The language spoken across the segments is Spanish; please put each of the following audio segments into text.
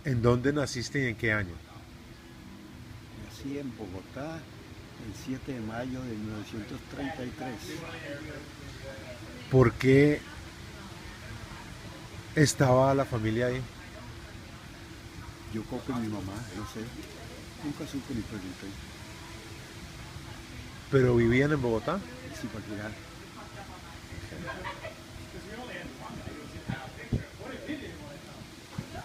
¿En dónde naciste y en qué año? Nací en Bogotá el 7 de mayo de 1933. ¿Por qué estaba la familia ahí? Yo creo que mi mamá, no sé, nunca supe ni pregunté. ¿Pero vivían en Bogotá? En Zipaquirá.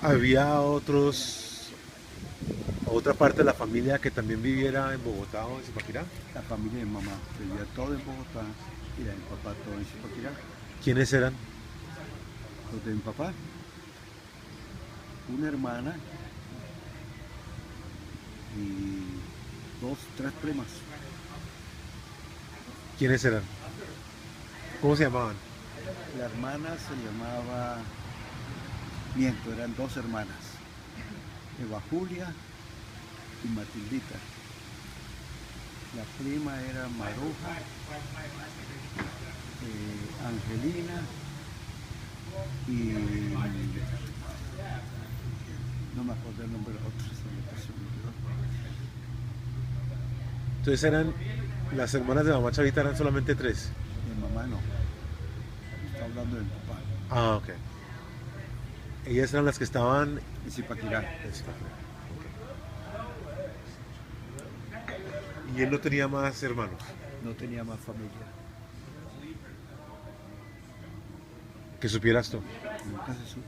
¿Había otra parte de la familia que también viviera en Bogotá o en Zipaquirá? La familia de mi mamá vivía todo en Bogotá y la de mi papá todo en Zipaquirá. ¿Quiénes eran? Los de mi papá, una hermana y dos, tres primas. ¿Quiénes eran? ¿Cómo se llamaban? La hermana se llamaba, miento, eran dos hermanas, Eva Julia y Matildita. La prima era Maruja, Angelina y no me acuerdo el nombre de la otra, se me olvidó. Entonces eran, las hermanas de mamá Chavita eran solamente tres. Mi mamá no, está hablando de mi papá, Ah, ok. Ellas eran las que estaban en Zipaquirá. en Zipaquirá. Ok. Y él no tenía más hermanos. No tenía más familia, Que supieras tú. nunca se supo.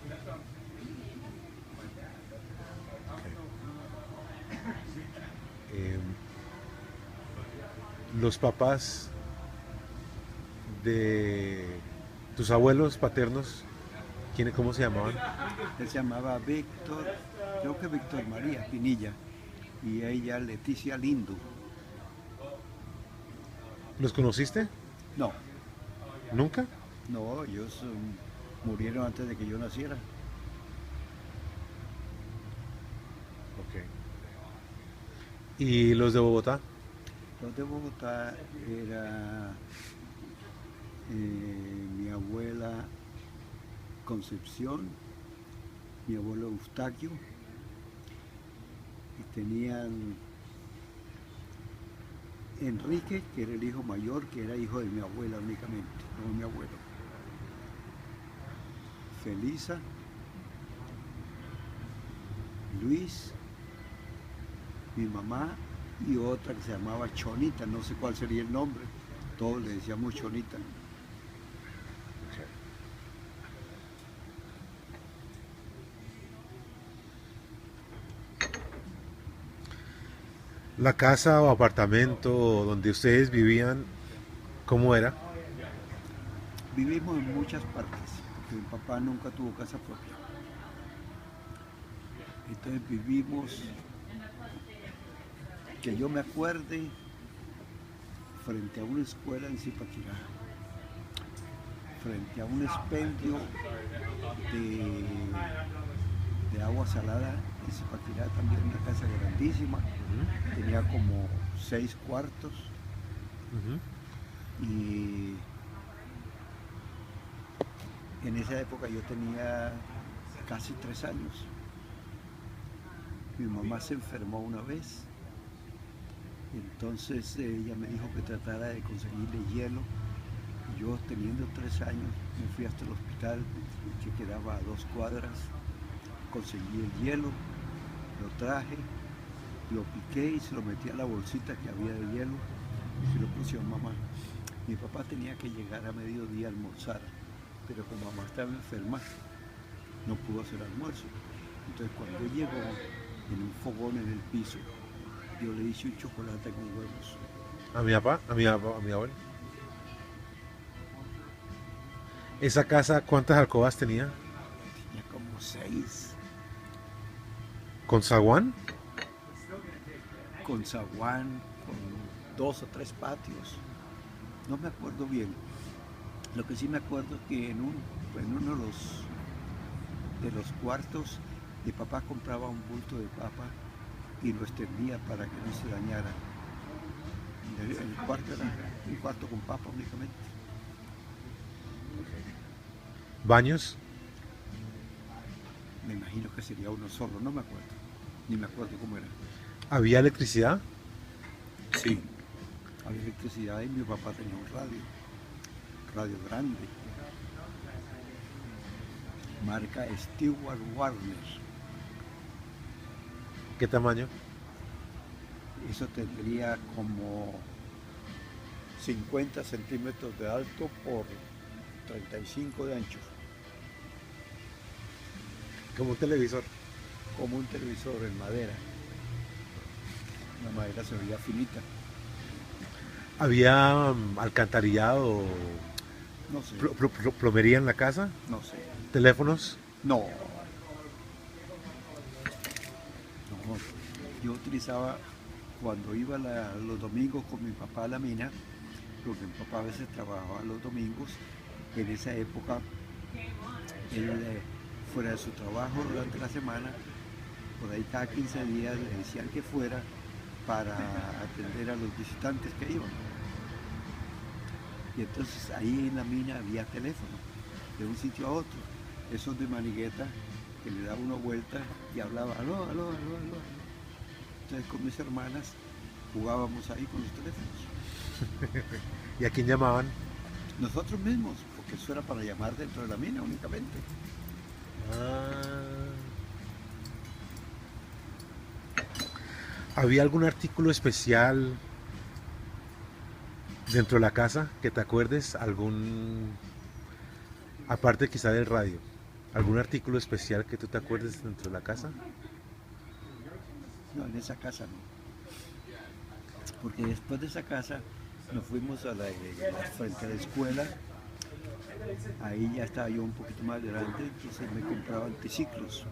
Eh, los papás de tus abuelos paternos, ¿cómo se llamaban? Él se llamaba Víctor, creo que Víctor María Pinilla, y ella Leticia Lindo. ¿Los conociste? No, ¿Nunca? no, ellos murieron antes de que yo naciera. Ok. ¿Y los de Bogotá? Los de Bogotá era mi abuela Concepción, mi abuelo Eustaquio, y tenían Enrique, que era el hijo mayor, que era hijo de mi abuela únicamente, no de mi abuelo. Felisa, Luis, mi mamá y otra que se llamaba Chonita, no sé cuál sería el nombre, todos le decíamos Chonita. La casa o apartamento donde ustedes vivían, ¿cómo era? Vivimos en muchas partes, porque mi papá nunca tuvo casa propia. Entonces vivimos, que yo me acuerde, frente a una escuela en Zipaquirá, frente a un expendio de, de agua salada en Zipaquirá, también una casa grandísima, tenía como 6 cuartos Ujú. y en esa época yo tenía casi 3 años. Mi mamá se enfermó una vez, entonces ella me dijo que tratara de conseguirle hielo. Yo teniendo 3 años me fui hasta el hospital que quedaba a 2 cuadras, conseguí el hielo, lo traje, lo piqué y se lo metí a la bolsita que había de hielo y se lo puse a mamá. Mi papá tenía que llegar a mediodía a almorzar, pero como mamá estaba enferma, no pudo hacer almuerzo. Entonces cuando llegó en un fogón en el piso, yo le hice un chocolate con huevos. A mi papá, a mi abuelo. ¿Esa casa cuántas alcobas tenía? Tenía como 6, ¿Con zaguán? con zaguán, con 2 o 3 patios. No me acuerdo bien. Lo que sí me acuerdo es que en uno de los cuartos mi papá compraba un bulto de papa y lo extendía para que no se dañara. El cuarto era un cuarto con papa únicamente. ¿Baños? Me imagino que sería uno solo, no me acuerdo. Ni me acuerdo cómo era. ¿Había electricidad? Sí. Había electricidad y mi papá tenía un radio grande, marca Stewart Warner. ¿Qué tamaño? Eso tendría como 50 centímetros de alto por 35 de ancho, Como un televisor. como un televisor en madera. La madera se veía finita. ¿Había alcantarillado, No sé, plomería en la casa? no sé. ¿Teléfonos? No, no. Yo utilizaba, cuando iba los domingos con mi papá a la mina, porque mi papá a veces trabajaba los domingos, en esa época, él fuera de su trabajo durante la semana, por ahí cada 15 días le decían que fuera para atender a los visitantes que iban. Y entonces ahí en la mina había teléfono, de un sitio a otro. Esos de manigueta que le daba una vuelta y hablaba, aló, aló, aló, aló, aló. Entonces con mis hermanas jugábamos ahí con los teléfonos. ¿Y a quién llamaban? Nosotros mismos, porque eso era para llamar dentro de la mina únicamente. Ah. ¿Había algún artículo especial dentro de la casa que te acuerdes? Aparte quizá del radio, ¿algún artículo especial que tú te acuerdes dentro de la casa? No, en esa casa no. Porque después de esa casa nos fuimos a la frente a la escuela. Ahí ya estaba yo un poquito más grande, entonces me compraban triciclos.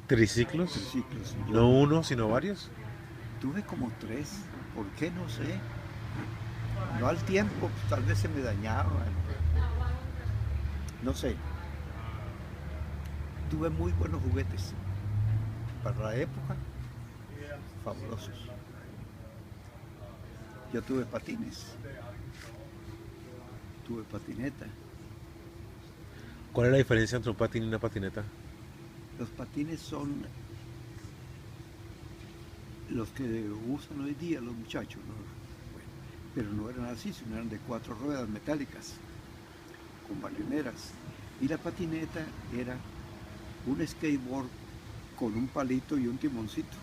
¿Triciclos? Triciclos. No uno, sino varios. Tuve como 3, ¿por qué? No sé. No al tiempo, pues, tal vez se me dañaban. No sé. Tuve muy buenos juguetes. Para la época, fabulosos. Yo tuve patines. Tuve patineta. ¿Cuál es la diferencia entre un patín y una patineta? Los patines son los que usan hoy día los muchachos, ¿no? Bueno, pero no eran así, sino eran de 4 ruedas metálicas, con balioneras. Y la patineta era un skateboard con un palito y un timoncito.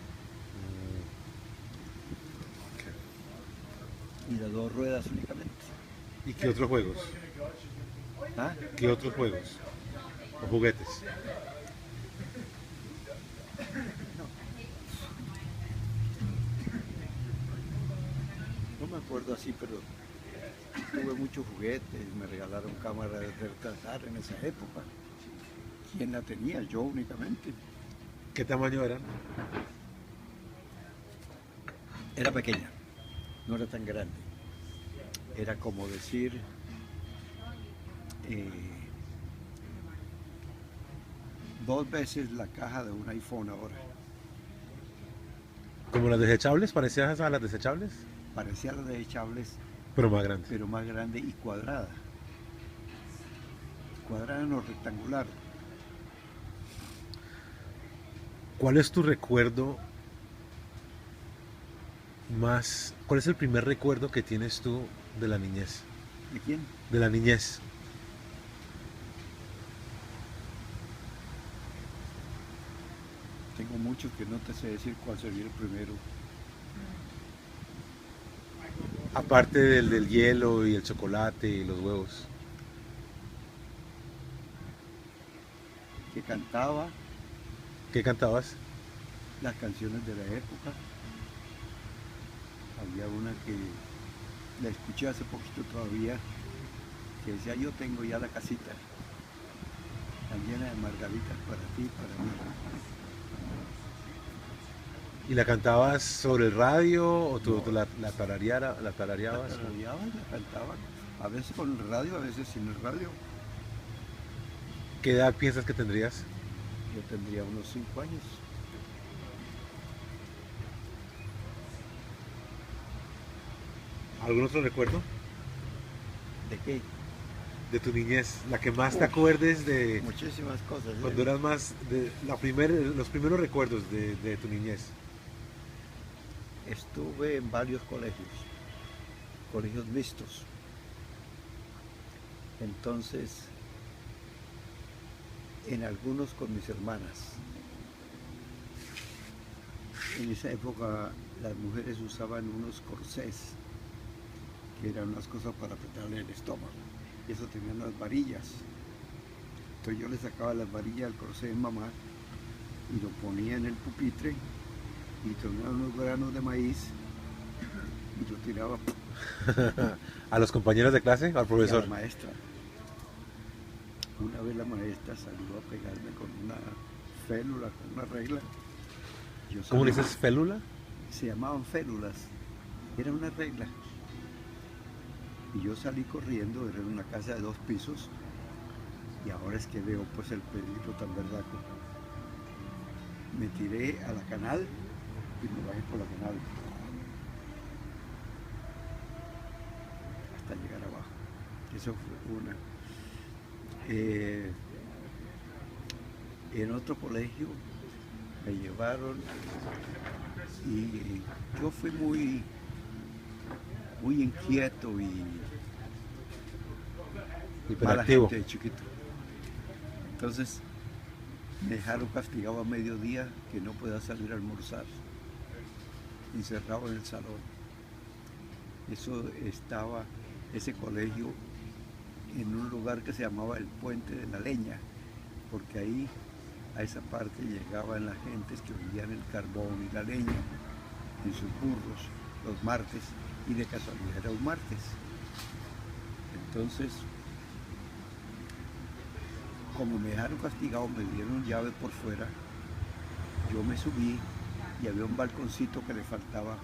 Y de 2 ruedas únicamente. ¿Y qué otros juegos? ¿Ah? ¿Qué otros juegos? ¿O juguetes? No me acuerdo así, pero tuve muchos juguetes, me regalaron cámaras de retratar en esa época. ¿Quién la tenía? Yo únicamente. ¿Qué tamaño eran? Era pequeña, no era tan grande. Era como decir, eh, 2 veces la caja de un iPhone ahora. ¿Como las desechables? ¿Parecían a las desechables? Parecía la de desechables, Pero más grandes. pero más grande y cuadrada. Cuadrada no rectangular. ¿Cuál es tu recuerdo más... ¿Cuál es el primer recuerdo que tienes tú de la niñez? ¿De quién? De la niñez. Tengo muchos que no te sé decir cuál sería el primero. Aparte del hielo y el chocolate y los huevos. Que cantaba ¿Qué cantabas? las canciones de la época. Había una que la escuché hace poquito todavía, que decía, yo tengo ya la casita, tan llena de margaritas para ti y para mí. ¿Y la cantabas sobre el radio o tú No. la tarareabas? La tarareaba y la cantaba, a veces con el radio, a veces sin el radio. ¿Qué edad piensas que tendrías? Yo tendría unos 5 años. ¿Algún otro recuerdo? ¿De qué? de tu niñez, la que más te acuerdes de Muchísimas cosas. cuando eras más, de los primeros recuerdos de tu niñez. Estuve en varios colegios mixtos. Entonces, en algunos con mis hermanas. En esa época las mujeres usaban unos corsés, que eran unas cosas para apretarle el estómago. Y eso tenía unas varillas. Entonces yo le sacaba las varillas al corsé de mamá y lo ponía en el pupitre y tomaba unos granos de maíz y lo tiraba ¿A los compañeros de clase o al y a profesor? la maestra. Una vez la maestra salió a pegarme con una félula, con una regla. Yo ¿Cómo le salí- dices félula? Se llamaban félulas, era una regla. Y yo salí corriendo, era en una casa de 2 pisos, y ahora es que veo pues el peligro tan verdaco. Me tiré a la canal y me bajé por la canal hasta llegar abajo. Eso fue una. En otro colegio me llevaron y yo fui muy inquieto y mala Hiperactivo. gente de chiquito. Entonces me dejaron castigado a mediodía que no podía salir a almorzar, encerrado en el salón. Ese colegio en un lugar que se llamaba el Puente de la Leña, porque ahí a esa parte llegaban las gentes que vendían el carbón y la leña en sus burros los martes, y de casualidad era un martes. Entonces, como me dejaron castigado, me dieron llave por fuera, yo me subí y había un balconcito que le faltaba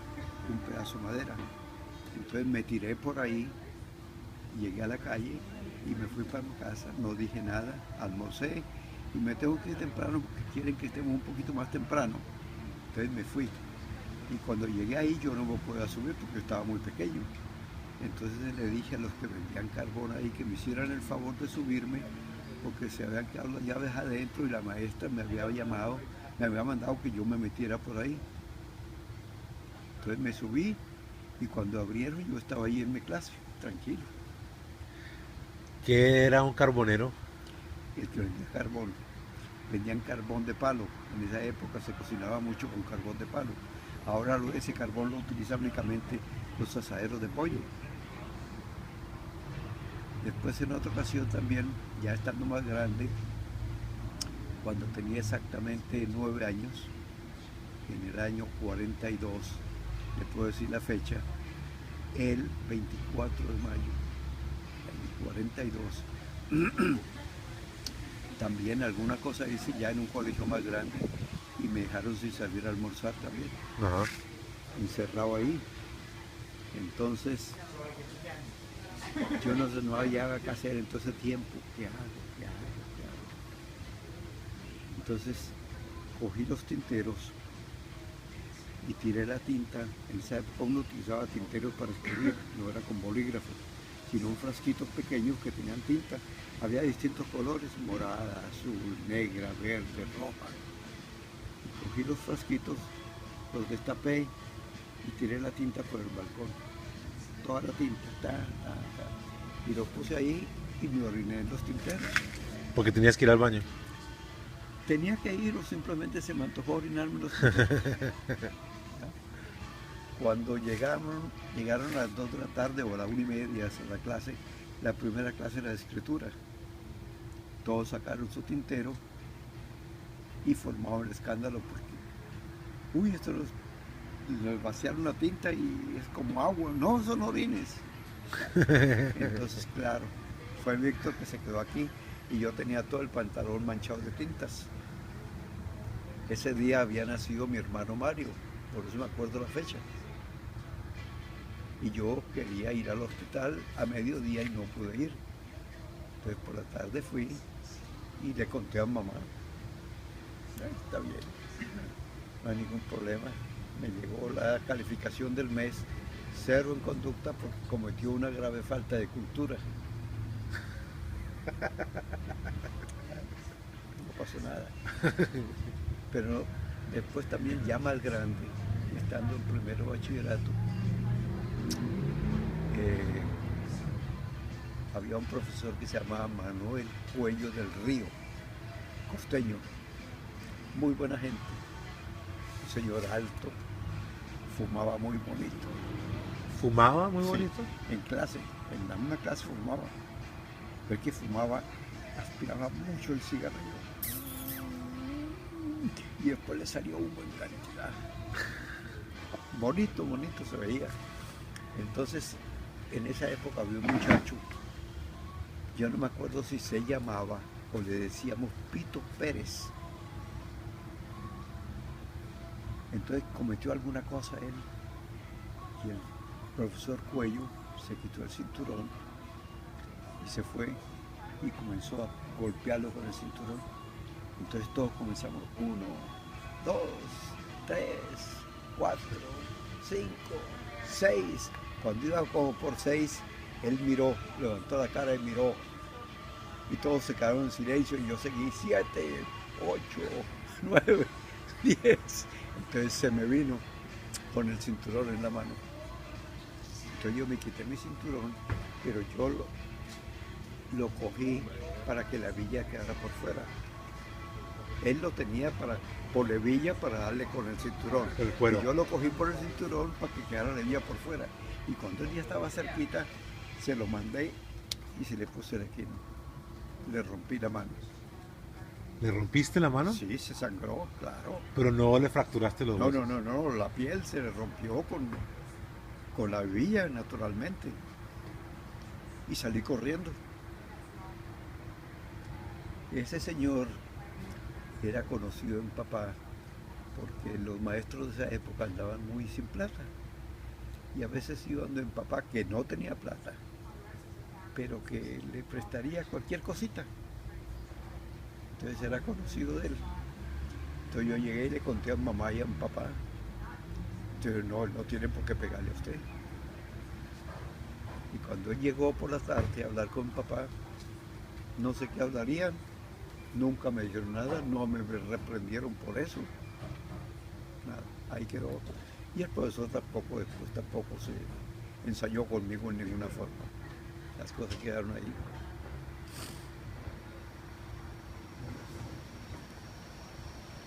un pedazo de madera. Entonces me tiré por ahí, llegué a la calle y me fui para mi casa, no dije nada, almorcé y me tengo que ir temprano porque quieren que estemos un poquito más temprano. Entonces me fui. Y cuando llegué ahí yo no me podía subir porque estaba muy pequeño. Entonces le dije a los que vendían carbón ahí que me hicieran el favor de subirme porque se habían quedado las llaves adentro y la maestra me había llamado, me había mandado que yo me metiera por ahí. Entonces me subí y cuando abrieron yo estaba ahí en mi clase, tranquilo. ¿Qué era un carbonero? El que vendía carbón. Vendían carbón de palo. En esa época se cocinaba mucho con carbón de palo. Ahora ese carbón lo utilizan únicamente los asaderos de pollo. Después en otra ocasión también, ya estando más grande, cuando tenía exactamente 9 años, en el año 42, le puedo decir la fecha, el 24 de mayo, el 42, también alguna cosa hice ya en un colegio más grande y me dejaron sin salir a almorzar también, Ajá. encerrado ahí. Entonces, yo no había qué hacer en todo ese tiempo. ¿Qué hago? ¿Qué hago? ¿Qué hago? Entonces, cogí los tinteros y tiré la tinta. En esa época uno utilizaba tinteros para escribir, no era con bolígrafo, sino un frasquitos pequeños que tenían tinta. Había distintos colores, morada, azul, negra, verde, roja. Y cogí los frasquitos, los destapé y tiré la tinta por el balcón. Toda la tinta, y lo puse ahí y me oriné en los tinteros. Porque tenías que ir al baño. Tenía que ir o simplemente se me antojó orinarme en los tinteros. Cuando llegaron a las 2 de la tarde o a las 1:30 a la clase, la primera clase era de escritura. Todos sacaron su tintero y formaban el escándalo porque, uy, esto les vaciaron la tinta y es como agua. No, son orines. Entonces, claro, fue Víctor que se quedó aquí y yo tenía todo el pantalón manchado de tintas. Ese día había nacido mi hermano Mario, por eso me acuerdo la fecha. Y yo quería ir al hospital a mediodía y no pude ir. Entonces por la tarde fui y le conté a mamá. Está bien, no hay ningún problema. Me llegó la calificación del mes, 0 en conducta porque cometió una grave falta de cultura. No pasó nada. Pero después también ya más grande, estando en primero bachillerato, eh, había un profesor que se llamaba Manuel Cuello del Río, costeño, muy buena gente, un señor alto, fumaba muy bonito. ¿Fumaba muy Sí, bonito? en clase, en la misma clase fumaba. Pero es que fumaba, aspiraba mucho el cigarrillo. Y después le salió humo en cantidad. Bonito, bonito se veía. Entonces, en esa época había un muchacho, yo no me acuerdo si se llamaba o le decíamos Pito Pérez. Entonces cometió alguna cosa él y el profesor Cuello se quitó el cinturón y se fue y comenzó a golpearlo con el cinturón. Entonces todos comenzamos, 1, 2, 3, 4, 5, 6. Cuando iba como por 6, él miró, levantó la cara y miró. Y todos se quedaron en silencio y yo seguí 7, 8, 9, 10. Entonces se me vino con el cinturón en la mano. Entonces yo me quité mi cinturón, pero yo lo cogí para que la villa quedara por fuera. Él lo tenía por la hebilla para darle con el cinturón. El cuero. Y yo lo cogí por el cinturón para que quedara la hebilla por fuera. Y cuando él ya estaba cerquita, se lo mandé y se le puse la esquina. Le rompí la mano. ¿Le rompiste la mano? Sí, se sangró, claro. Pero no le fracturaste los No, huesos. no, la piel se le rompió con la hebilla, naturalmente. Y salí corriendo. Ese señor era conocido en papá porque los maestros de esa época andaban muy sin plata. Y a veces iban en papá que no tenía plata, pero que le prestaría cualquier cosita. Entonces era conocido de él. Entonces yo llegué y le conté a mamá y a mi papá. Entonces no tiene por qué pegarle a usted. Y cuando él llegó por la tarde a hablar con mi papá, no sé qué hablarían, nunca me dijeron nada, no me reprendieron por eso. Nada, ahí quedó. Y el profesor después tampoco se ensayó conmigo en ninguna forma. Las cosas quedaron ahí.